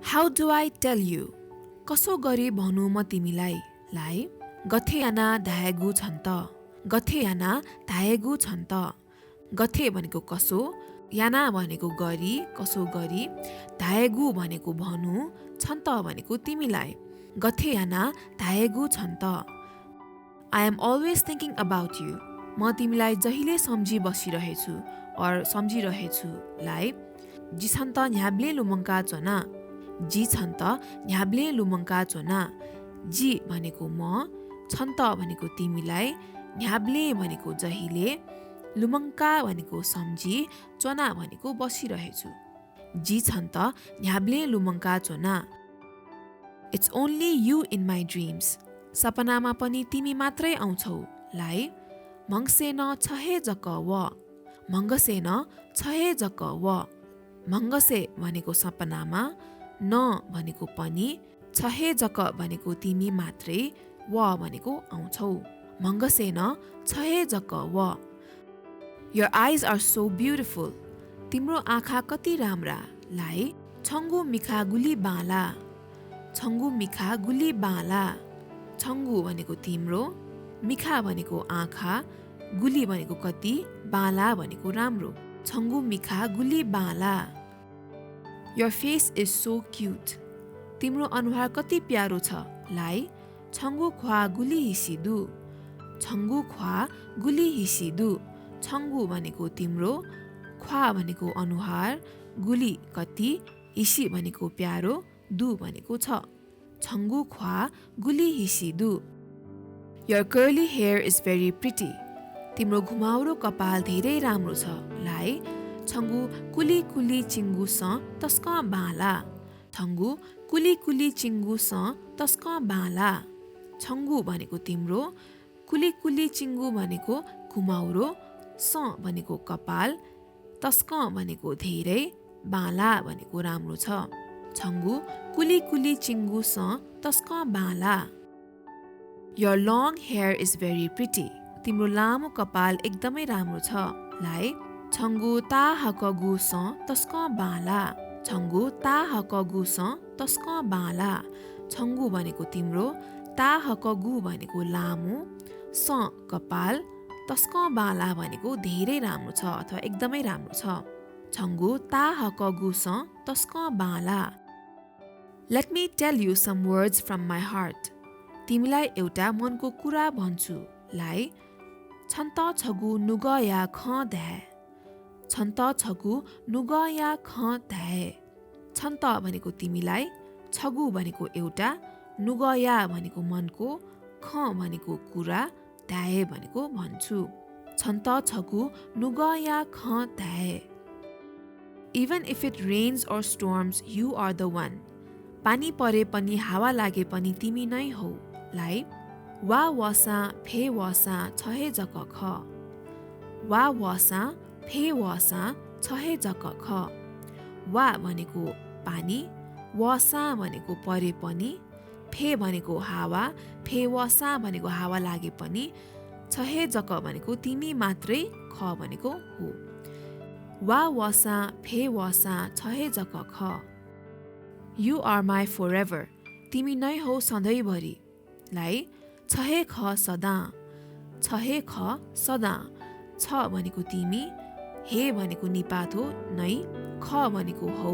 How do I tell you? कसो गरी भनौँ म तिमीलाई लाई गथे याना धाएगु छन् त गथे याना धाएगु छन् त गथे भनेको कसो याना भनेको गरी कसो गरी धाएगु भनेको भनु छन् त भनेको तिमीलाई गथे याना धाएगु छन् त I am always thinking about you. म तिमीलाई जहिले सम्झी बसिरहेछु or सम्झिरहेछु लाई जी छन् त न्याब्ले लुमङ्का चोना जी छन् त न्याब्ले लुमङ्का चोना जी भनेको म छन् त भनेको तिमीलाई न्याब्ले भनेको जहिले लुमङ्का भनेको सम्झी चोना भनेको बसिरहेछु जी छन् त न्याब्ले लुमङ्का चोना It's only you in my dreams. सपनामा पनि तिमी मात्रै आउँछौ लाई मङ्से न छहे जक व मङ्गसे न छहे जक व मङ्गसे भनेको सपनामा न भनेको पनि छहे जक भनेको तिमी मात्रै व भनेको आउँछौ मङ्गसे न छहे जक व Your eyes are so beautiful. तिम्रो आँखा कति राम्रा लाई छङ्गु मिखा गुली बाला छङ्गु मिखा गुली बाला छङ्गु भनेको तिम्रो मिखा भनेको आँखा गुली भनेको कति बाला भनेको राम्रो छङ्गु मिखा गुली बाला Your face is so cute. तिम्रो अनुहार कति प्यारो छ लाई छङ्गु ख्वा गुली हिसिदु छङ्गु ख्वा गुली हिसिदु छङ्गु भनेको तिम्रो ख्वा भनेको अनुहार गुली कति हिसी भनेको प्यारो दु भनेको छ छङ्गु ख्वा गुली हिसिदु Your curly hair is very pretty. तिम्रो घुमाउरो कपाल धेरै राम्रो छ लाई छङ्गु कुली कुली चिङ्गु स तस्क बाला छङ्गु कुली कुली चिङ्गु स तस्क बाला छङ्गु भनेको तिम्रो कुली कुली चिङ्गु भनेको घुमाउरो स भनेको कपाल तस्क भनेको धेरै बाला भनेको राम्रो छ छङ्गु कुली कुली चिङ्गु स तस्क बाला Your long hair is very pretty. तिम्रो लामो कपाल एकदमै राम्रो छ लाई छङ्गु ता हकगु स तस्क बाला छङ्गु ता हकगु स तस्क बाला छङ्गु भनेको तिम्रो ता हकगु भनेको लामो स कपाल तस्क बाला भनेको धेरै राम्रो छ अथवा एकदमै राम्रो छ छङ्गु ता हकगु स तस्क बाला Let me tell you some words from my heart. तिमीलाई एउटा मनको कुरा भन्छु लाई छन्त छगु नुग या ख ध्याए छन्त छगु नुग या ख ध्याए छन्त भनेको तिमीलाई छगु भनेको एउटा नुग या भनेको मनको ख भनेको कुरा ध्याए भनेको भन्छु छन्त छगु नुग या ख ध्याए Even if it rains or storms, you are the one. पानी परे पनि हावा लागे पनि तिमी नै हौ लाई वा वसा फे वसा छहे जक ख वा वसा फे वसा छहे जक ख वा भनेको पानी वसा भनेको परे पनि फे भनेको हावा फे वसा भनेको हावा लागे पनि छहे जक भनेको तिमी मात्रै ख भनेको हो वा वसा फे वसा छहे जक ख You are my forever. तिमी नै हौ सधैँभरि लाई छहे ख सदा छहे ख सदा छ भनेको तिमी हे भनेको निपात हो नै ख भनेको हौ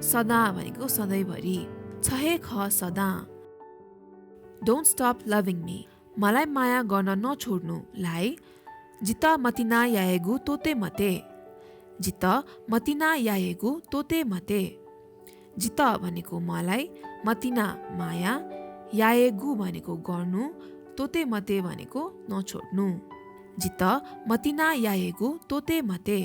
सदा भनेको सधैँभरि छहे ख सदा Don't stop loving me. मलाई माया गर्न नछोड्नु लाई जित मतिना याएगु तोते मते जित मतिना याएगु तोते मते जित भनेको मलाई मतिना माया याएगु भनेको गर्नु तोते मते भनेको नछोड्नु जित मतिना याएगु तोते मते